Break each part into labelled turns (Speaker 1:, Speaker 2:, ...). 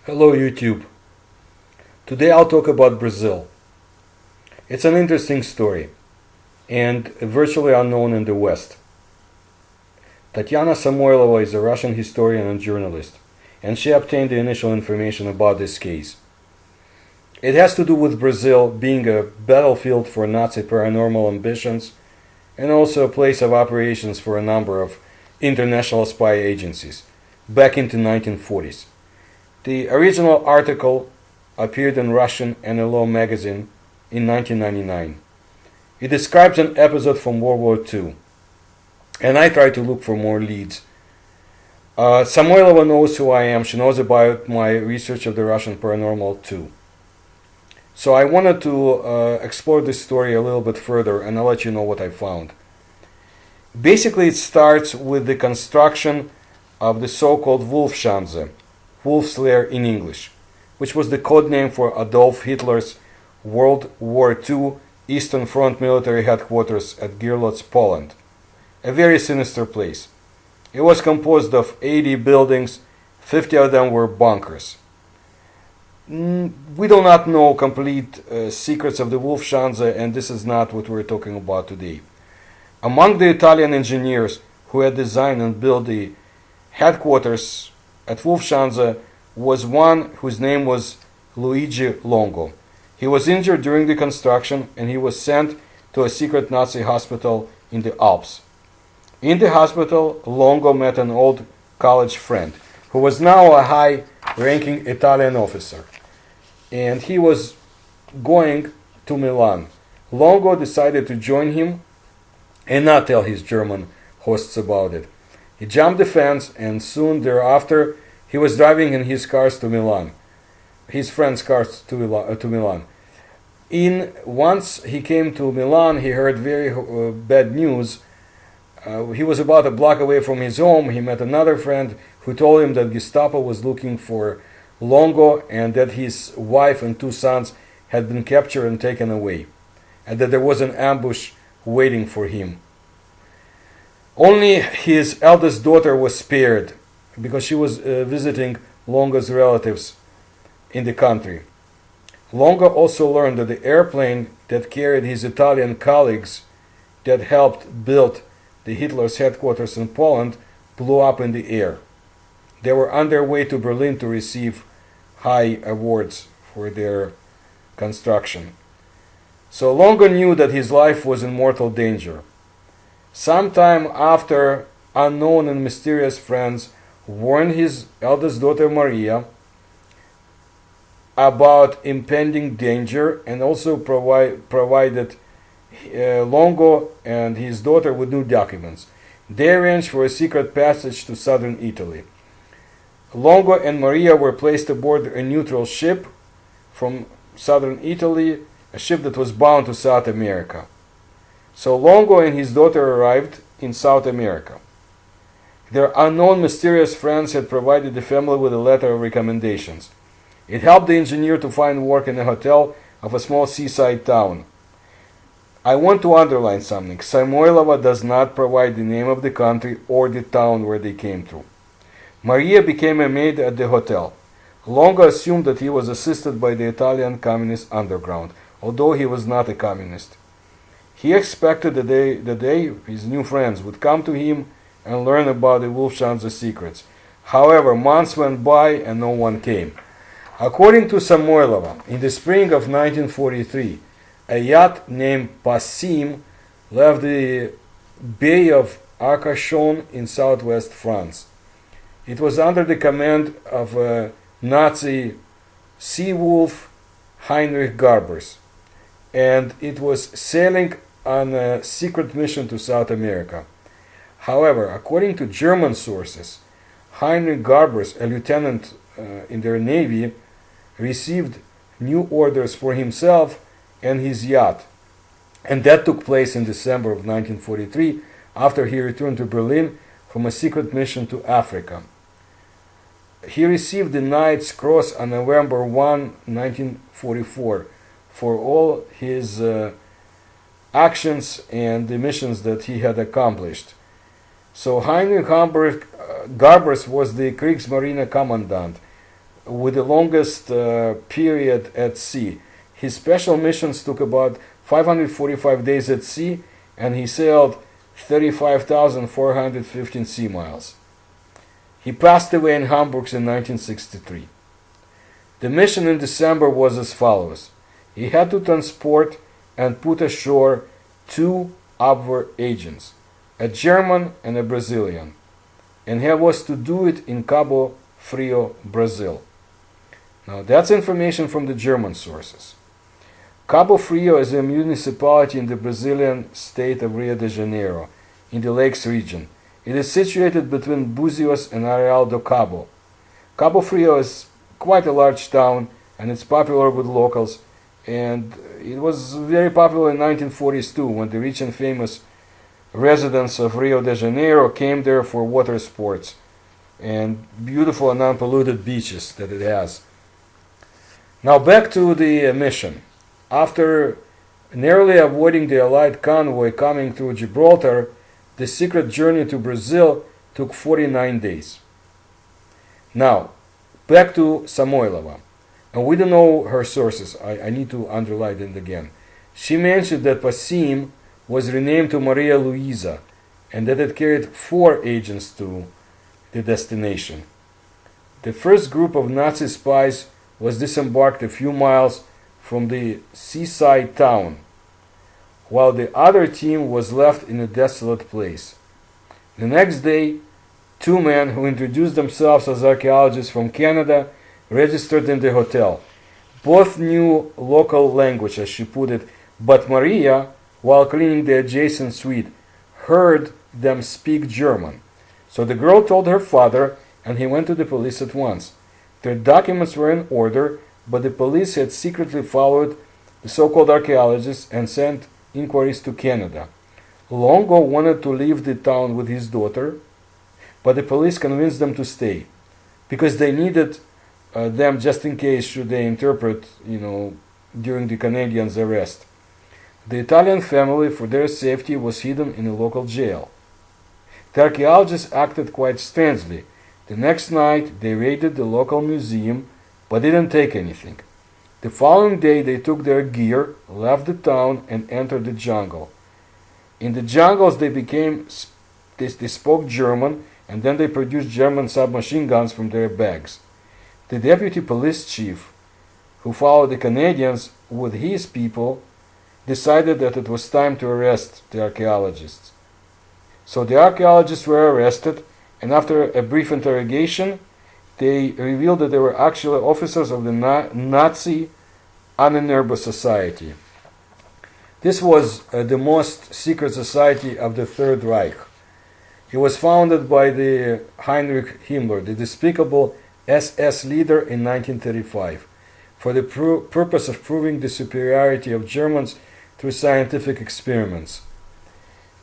Speaker 1: Hello YouTube. Today I'll talk about Brazil. It's an interesting story and virtually unknown in the West. Tatiana Samoilova is a Russian historian and journalist, and she obtained the initial information about this case. It has to do with Brazil being a battlefield for Nazi paranormal ambitions and also a place of operations for a number of international spy agencies back into 1940s. The original article appeared in Russian NLO magazine in 1999. It describes an episode from World War II, and I tried to look for more leads. Samoilova knows who I am. She knows about my research of the Russian paranormal too. So I wanted to explore this story a little bit further, and I'll let you know what I found. Basically, it starts with the construction of the so-called Wolfschanze, Wolf's Lair in English, which was the code name for Adolf Hitler's World War II Eastern Front military headquarters at Gierlotz, Poland. A very sinister place. It was composed of 80 buildings, 50 of them were bunkers. We do not know complete secrets of the Wolfschanze, and this is not what we're talking about today. Among the Italian engineers who had designed and built the headquarters at Wolfschanze was one whose name was Luigi Longo. He was injured during the construction and he was sent to a secret Nazi hospital in the Alps. In the hospital, Longo met an old college friend who was now a high-ranking Italian officer, and he was going to Milan. Longo decided to join him and not tell his German hosts about it. He jumped the fence, and soon thereafter he was driving in his cars to Milan, his friend's cars to Milan. Once he came to Milan, he heard very bad news. He was about a block away from his home. He met another friend who told him that Gestapo was looking for Longo and that his wife and two sons had been captured and taken away, and that there was an ambush waiting for him. Only his eldest daughter was spared because she was visiting Longo's relatives in the country. Longo also learned that the airplane that carried his Italian colleagues that helped build the Hitler's headquarters in Poland blew up in the air. They were on their way to Berlin to receive high awards for their construction. So Longo knew that his life was in mortal danger. Sometime after, unknown and mysterious friends warned his eldest daughter Maria about impending danger and also provided Longo and his daughter with new documents. They arranged for a secret passage to southern Italy. Longo and Maria were placed aboard a neutral ship from southern Italy, a ship that was bound to South America. So Longo and his daughter arrived in South America. Their unknown mysterious friends had provided the family with a letter of recommendations. It helped the engineer to find work in a hotel of a small seaside town. I want to underline something. Samoilova does not provide the name of the country or the town where they came through. Maria became a maid at the hotel. Longo assumed that he was assisted by the Italian communist underground, although he was not a communist. He expected the day his new friends would come to him and learn about the Wolfschanze secrets. However, months went by and no one came. According to Samoilova, in the spring of 1943, a yacht named Passim left the Bay of Arcachon in southwest France. It was under the command of a Nazi sea wolf, Heinrich Garbers, and it was sailing on a secret mission to South America. However, according to German sources, Heinrich Garbers, a lieutenant in their navy, received new orders for himself and his yacht, and that took place in December of 1943 after he returned to Berlin from a secret mission to Africa. He received the Knight's Cross on November 1, 1944 for all his actions and the missions that he had accomplished. So Heinrich Garbers was the Kriegsmarine commandant with the longest period at sea. His special missions took about 545 days at sea, and he sailed 35,415 sea miles. He passed away in Hamburg in 1963. The mission in December was as follows. He had to transport and put ashore two Abwehr agents, a German and a Brazilian, and he was to do it in Cabo Frio, Brazil. Now that's information from the German sources. Cabo Frio is a municipality in the Brazilian state of Rio de Janeiro, in the Lakes region. It is situated between Buzios and Areal do Cabo. Cabo Frio is quite a large town, and it's popular with locals, and it was very popular in 1940s too, when the rich and famous residents of Rio de Janeiro came there for water sports and beautiful and unpolluted beaches that it has. Now back to the mission. After narrowly avoiding the Allied convoy coming through Gibraltar, the secret journey to Brazil took 49 days. Now, back to Samoilova. And we don't know her sources. I need to underline it again. She mentioned that Pasim was renamed to Maria Luisa and that it carried 4 agents to the destination. The first group of Nazi spies was disembarked a few miles from the seaside town, while the other team was left in a desolate place. The next day, 2 men who introduced themselves as archaeologists from Canada registered in the hotel. Both knew local language, as she put it, but Maria, while cleaning the adjacent suite, heard them speak German. So the girl told her father, and he went to the police at once. Their documents were in order, but the police had secretly followed the so-called archaeologists and sent inquiries to Canada. Longo wanted to leave the town with his daughter, but the police convinced them to stay because they needed them just in case should they interpret, during the Canadians' arrest. The Italian family, for their safety, was hidden in a local jail. The archaeologists acted quite strangely. The next night, they raided the local museum, but didn't take anything. The following day, they took their gear, left the town, and entered the jungle. In the jungles, they spoke German, and then they produced German submachine guns from their bags. The deputy police chief, who followed the Canadians with his people, decided that it was time to arrest the archaeologists. So the archaeologists were arrested, and after a brief interrogation, they revealed that they were actually officers of the Nazi Ahnenerbe society. This was the most secret society of the Third Reich. It was founded by the Heinrich Himmler, the despicable SS leader, in 1935, for the purpose of proving the superiority of Germans through scientific experiments.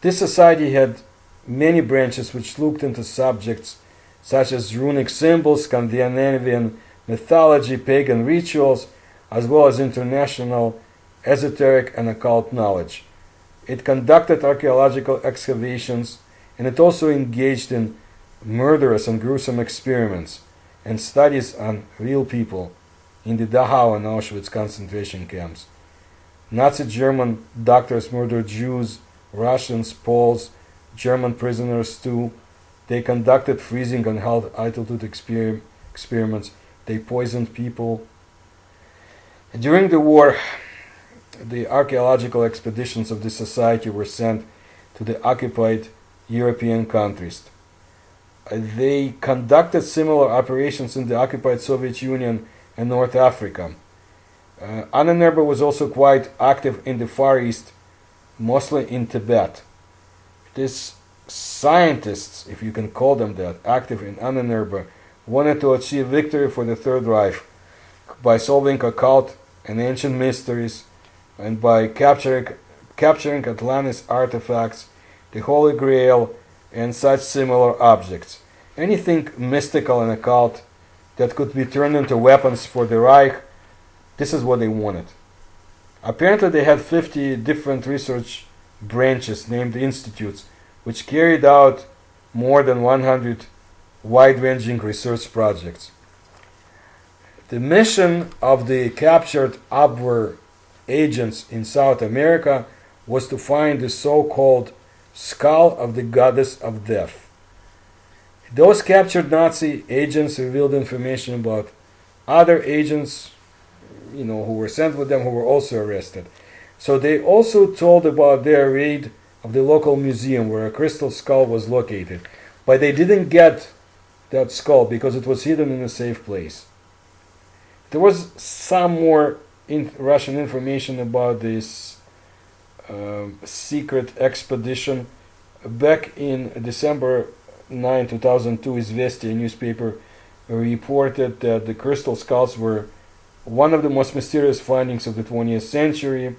Speaker 1: This society had many branches which looked into subjects such as runic symbols, Scandinavian mythology, pagan rituals, as well as international esoteric and occult knowledge. It conducted archaeological excavations, and it also engaged in murderous and gruesome experiments and studies on real people in the Dachau and Auschwitz concentration camps. Nazi German doctors murdered Jews, Russians, Poles, German prisoners too. They conducted freezing and held altitude experiments. They poisoned people. During the war, the archaeological expeditions of the society were sent to the occupied European countries. They conducted similar operations in the occupied Soviet Union and North Africa. Ahnenerbe was also quite active in the Far East, mostly in Tibet. These scientists, if you can call them that, active in Ahnenerbe, wanted to achieve victory for the Third Reich by solving occult and ancient mysteries and by capturing Atlantis artifacts, the Holy Grail, and such similar objects. Anything mystical and occult that could be turned into weapons for the Reich, this is what they wanted. Apparently they had 50 different research branches named institutes, which carried out more than 100 wide-ranging research projects. The mission of the captured Abwehr agents in South America was to find the so-called skull of the goddess of death. Those captured Nazi agents revealed information about other agents, who were sent with them, who were also arrested. So they also told about their raid of the local museum where a crystal skull was located. But they didn't get that skull because it was hidden in a safe place. There was some more Russian information about this secret expedition. Back in December 9, 2002, Izvestia newspaper reported that the crystal skulls were one of the most mysterious findings of the 20th century.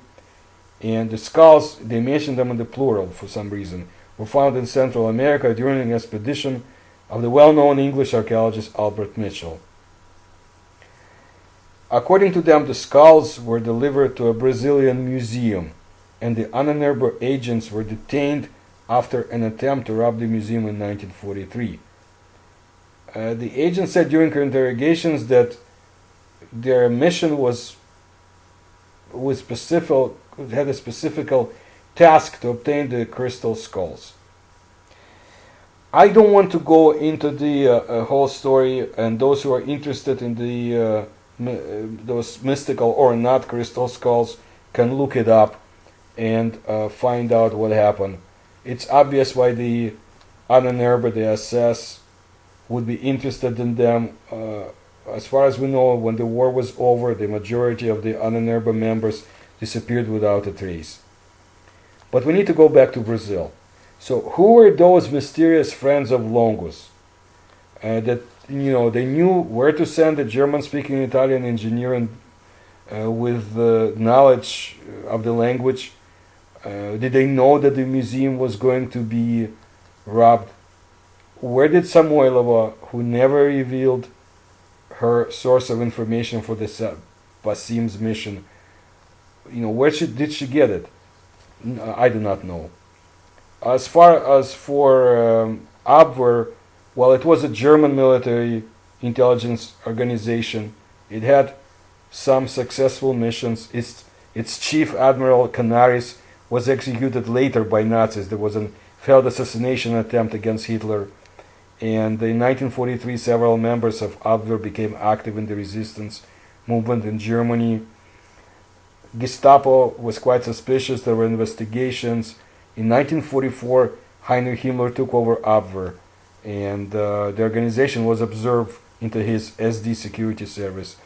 Speaker 1: And the skulls, they mentioned them in the plural for some reason, were found in Central America during an expedition of the well-known English archaeologist Albert Mitchell. According to them, the skulls were delivered to a Brazilian museum, and the Ahnenerbe agents were detained after an attempt to rob the museum in 1943. The agents said during their interrogations that their mission had a specific task to obtain the crystal skulls. I don't want to go into the whole story, and those who are interested in the those mystical or not crystal skulls can look it up and find out what happened. It's obvious why the Ahnenerbe, the SS, would be interested in them. As far as we know, when the war was over, the majority of the Ahnenerbe members disappeared without a trace. But we need to go back to Brazil. So who were those mysterious friends of Longus that they knew where to send a German-speaking Italian engineer with knowledge of the language? Did they know that the museum was going to be robbed? Where did Samoilova, who never revealed her source of information for the Basim's mission, where did she get it? I do not know. As far as for Abwehr, well, it was a German military intelligence organization. It had some successful missions. Its chief admiral Canaris was executed later by Nazis. There was a failed assassination attempt against Hitler. And in 1943, several members of Abwehr became active in the resistance movement in Germany. Gestapo was quite suspicious. There were investigations. In 1944, Heinrich Himmler took over Abwehr, and the organization was absorbed into his SD security service.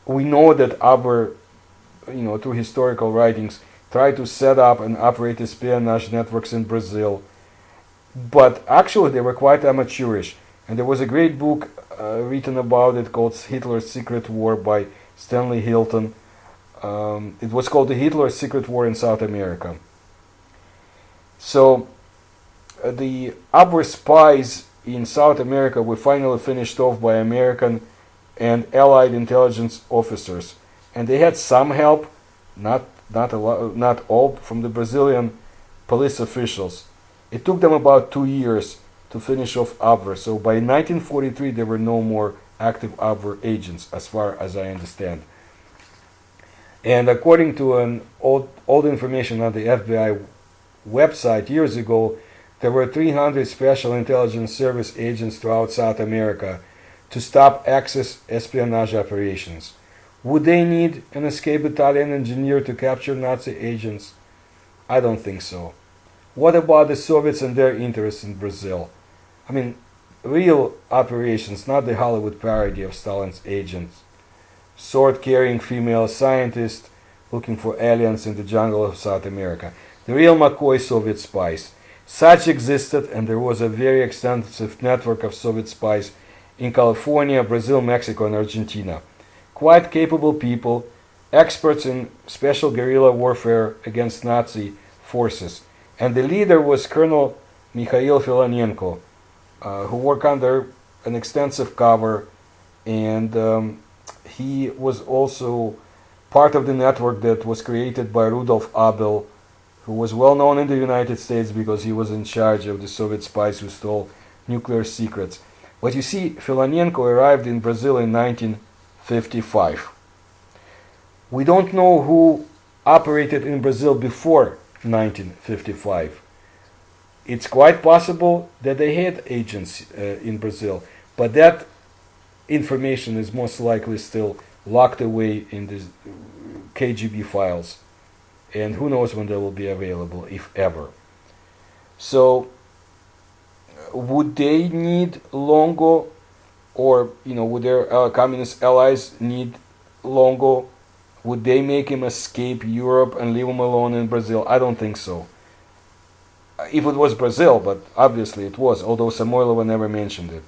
Speaker 1: We know that Abwehr, through historical writings, tried to set up and operate espionage networks in Brazil, but actually they were quite amateurish. And there was a great book written about it called Hitler's Secret War by Stanley Hilton. It was called the Hitler's Secret War in South America. So the Abwehr spies in South America were finally finished off by American and Allied intelligence officers, and they had some help, not all, from the Brazilian police officials. It took them about 2 years to finish off Abwehr. So by 1943, there were no more active Abwehr agents, as far as I understand. And according to an old information on the FBI website years ago, there were 300 Special Intelligence Service agents throughout South America to stop Axis espionage operations. Would they need an escaped Italian engineer to capture Nazi agents? I don't think so. What about the Soviets and their interests in Brazil? I mean, real operations, not the Hollywood parody of Stalin's agents. Sword-carrying female scientists looking for aliens in the jungle of South America. The real McCoy Soviet spies. Such existed, and there was a very extensive network of Soviet spies in California, Brazil, Mexico, and Argentina. Quite capable people, experts in special guerrilla warfare against Nazi forces. And the leader was Colonel Mikhail Filonenko, who worked under an extensive cover, and he was also part of the network that was created by Rudolf Abel, who was well known in the United States because he was in charge of the Soviet spies who stole nuclear secrets. But you see, Filonenko arrived in Brazil in 19 1955. We don't know who operated in Brazil before 1955. It's quite possible that they had agents in Brazil, but that information is most likely still locked away in the KGB files, and who knows when they will be available, if ever. So, would they need Longo, or would their communist allies need Longo? Would they make him escape Europe and leave him alone in Brazil? I don't think so. If it was Brazil, but obviously it was, although Samoilova never mentioned it.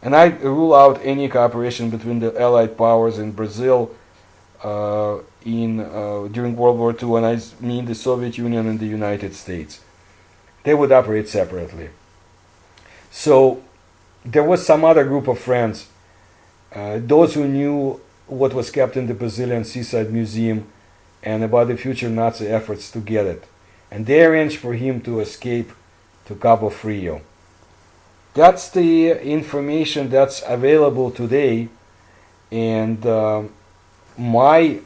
Speaker 1: And I rule out any cooperation between the Allied powers in Brazil during World War II, and I mean the Soviet Union and the United States. They would operate separately. So there was some other group of friends, those who knew what was kept in the Brazilian Seaside Museum and about the future Nazi efforts to get it. And they arranged for him to escape to Cabo Frio. That's the information that's available today, and my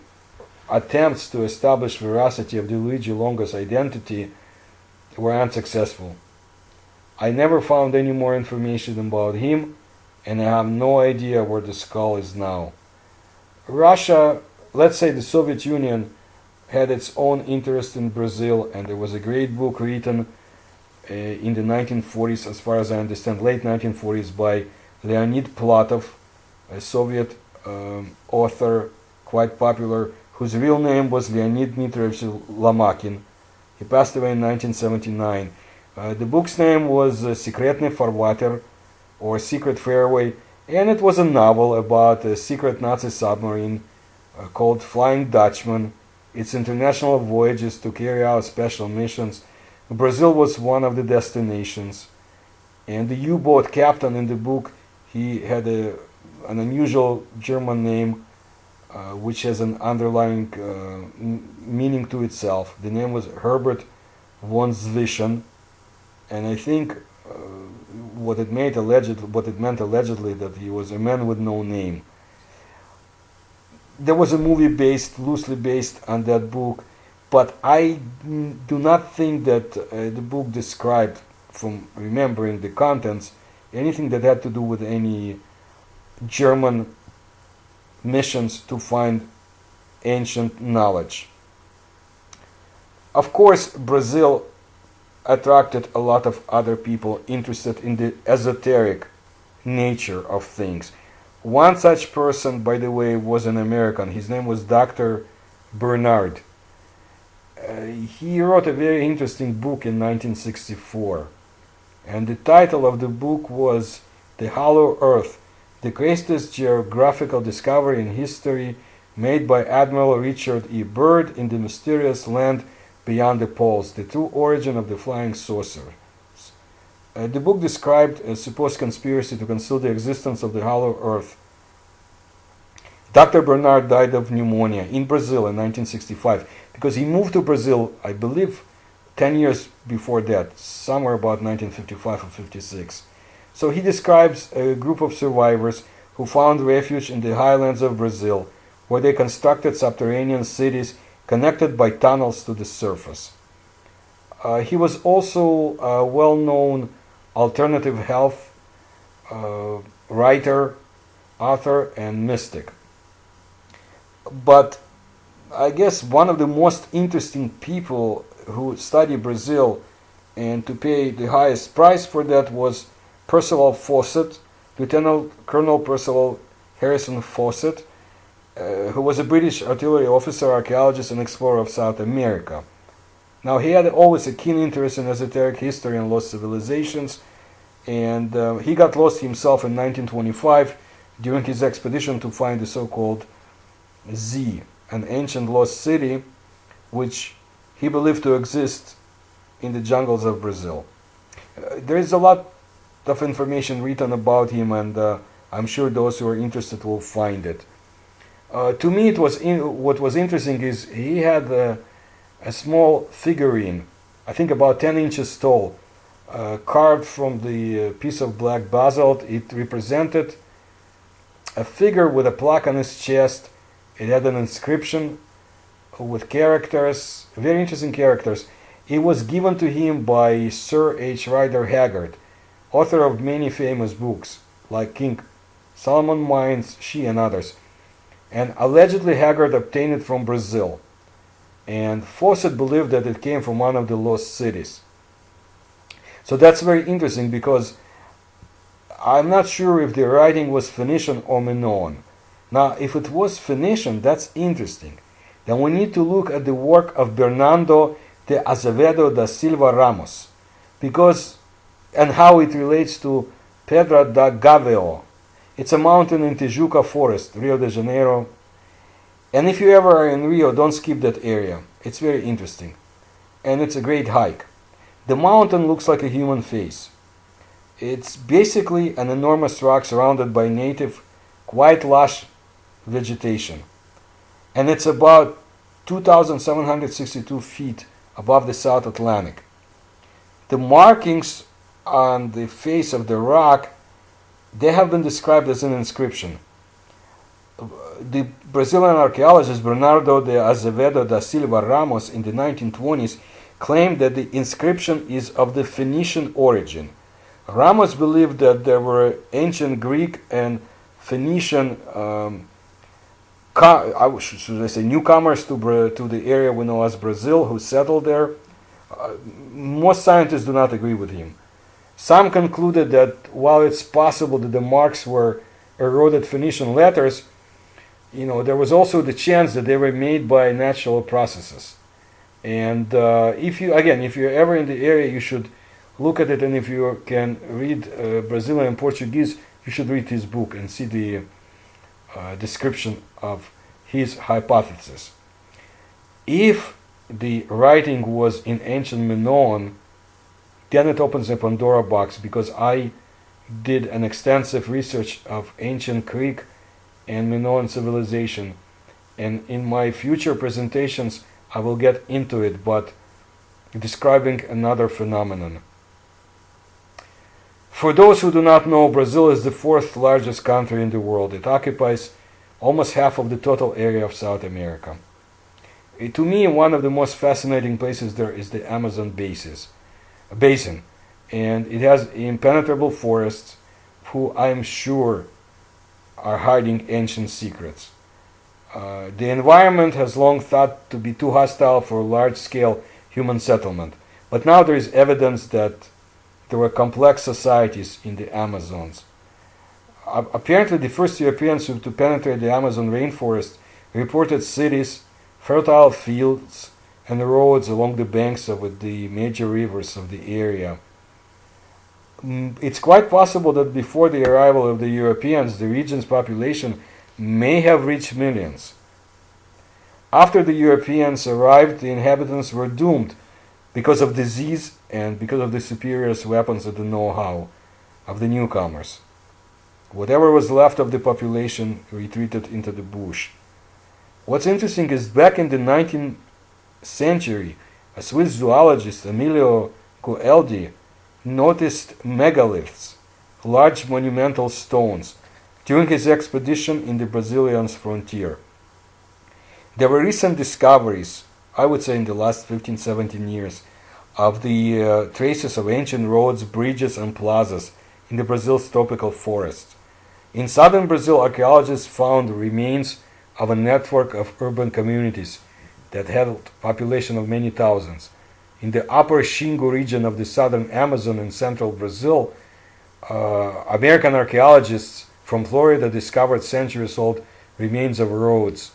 Speaker 1: attempts to establish veracity of the Luigi Longo's identity were unsuccessful. I never found any more information about him, and I have no idea where the skull is now. Russia, let's say the Soviet Union, had its own interest in Brazil, and there was a great book written in the 1940s, as far as I understand, late 1940s, by Leonid Platov, a Soviet author, quite popular, whose real name was Leonid Dmitrievich Lomakin. He passed away in 1979. The book's name was Секретный Фарватер, or Secret Fairway, and it was a novel about a secret Nazi submarine called Flying Dutchman, its international voyages to carry out special missions. Brazil was one of the destinations, and the U-boat captain in the book, he had an unusual German name which has an underlying meaning to itself. The name was Herbert von Zwischen, and I think what it meant allegedly that he was a man with no name. There was a movie loosely based on that book, but I do not think that the book described, from remembering the contents, anything that had to do with any German missions to find ancient knowledge. Of course, Brazil attracted a lot of other people interested in the esoteric nature of things. One such person, by the way, was an American. His name was Dr. Bernard. He wrote a very interesting book in 1964. And the title of the book was The Hollow Earth, the greatest geographical discovery in history made by Admiral Richard E. Byrd in the mysterious land beyond the poles, the true origin of the flying saucer. The book described a supposed conspiracy to conceal the existence of the hollow earth. Dr. Bernard died of pneumonia in Brazil in 1965 because he moved to Brazil, I believe, 10 years before that, somewhere about 1955 or 56. So he describes a group of survivors who found refuge in the highlands of Brazil, where they constructed subterranean cities connected by tunnels to the surface. He was also a well-known alternative health writer, author, and mystic. But I guess one of the most interesting people who studied Brazil and to pay the highest price for that was Percival Fawcett, Lieutenant Colonel Percival Harrison Fawcett, who was a British artillery officer, archaeologist, and explorer of South America. Now, he had always a keen interest in esoteric history and lost civilizations, and he got lost himself in 1925 during his expedition to find the so-called Z, an ancient lost city which he believed to exist in the jungles of Brazil. There is a lot of information written about him, and I'm sure those who are interested will find it. To me, what was interesting is he had a small figurine, I think about 10 inches tall, carved from the piece of black basalt. It represented a figure with a plaque on his chest. It had an inscription with characters, very interesting characters. It was given to him by Sir H. Rider Haggard, author of many famous books like King Solomon Mines, She and others. And allegedly Haggard obtained it from Brazil. And Fawcett believed that it came from one of the lost cities. So that's very interesting because I'm not sure if the writing was Phoenician or Minoan. Now, if it was Phoenician, that's interesting. Then we need to look at the work of Bernardo de Azevedo da Silva Ramos, because and how it relates to Pedra da Gaveo. It's a mountain in Tijuca Forest, Rio de Janeiro. And if you ever are in Rio, don't skip that area. It's very interesting. And it's a great hike. The mountain looks like a human face. It's basically an enormous rock surrounded by native, quite lush vegetation. And it's about 2,762 feet above the South Atlantic. The markings on the face of the rock, they have been described as an inscription. The Brazilian archaeologist Bernardo de Azevedo da Silva Ramos in the 1920s claimed that the inscription is of the Phoenician origin. Ramos believed that there were ancient Greek and Phoenician newcomers to the area we know as Brazil who settled there. Most scientists do not agree with him. Some concluded that while it's possible that the marks were eroded Phoenician letters, there was also the chance that they were made by natural processes. And if you're ever in the area, you should look at it. And if you can read Brazilian and Portuguese, you should read his book and see the description of his hypothesis. If the writing was in ancient Minoan, then it opens a Pandora box, because I did an extensive research of ancient Greek and Minoan civilization, and in my future presentations I will get into it, but describing another phenomenon. For those who do not know, Brazil is the fourth largest country in the world. It occupies almost half of the total area of South America. To me, one of the most fascinating places there is the Amazon basin, and it has impenetrable forests who I am sure are hiding ancient secrets. The environment has long thought to be too hostile for large-scale human settlement, but now there is evidence that there were complex societies in the Amazons. Apparently, the first Europeans to penetrate the Amazon rainforest reported cities, fertile fields, and roads along the banks of the major rivers of the area. It's quite possible that before the arrival of the Europeans, the region's population may have reached millions. After the Europeans arrived, the inhabitants were doomed because of disease and because of the superior weapons and the know-how of the newcomers. Whatever was left of the population retreated into the bush. What's interesting is back in the 19th century, a Swiss zoologist, Emilio Goeldi, noticed megaliths, large monumental stones, during his expedition in the Brazilian frontier. There were recent discoveries, I would say in the last 15-17 years, of the traces of ancient roads, bridges, and plazas in the Brazil's tropical forests. In southern Brazil, archaeologists found remains of a network of urban communities that had a population of many thousands. In the upper Xingu region of the southern Amazon in central Brazil, American archaeologists from Florida discovered centuries-old remains of roads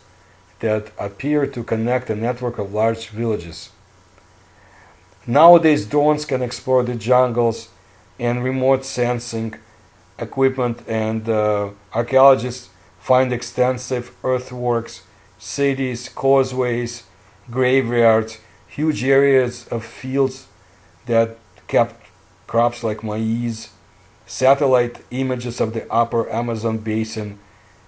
Speaker 1: that appear to connect a network of large villages. Nowadays, drones can explore the jungles and remote sensing equipment, and archaeologists find extensive earthworks, cities, causeways, graveyards, huge areas of fields that kept crops like maize. Satellite images of the upper Amazon basin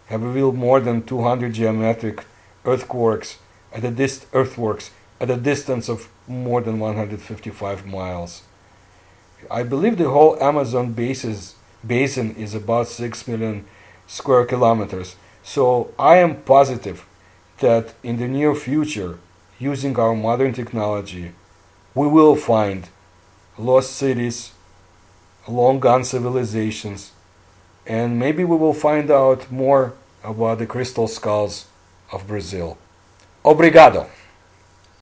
Speaker 1: have revealed more than 200 geometric earthworks at a distance of more than 155 miles. I believe the whole Amazon basin is about 6 million square kilometers. So I am positive that in the near future, using our modern technology, we will find lost cities, long gone civilizations, and maybe we will find out more about the crystal skulls of Brazil. Obrigado!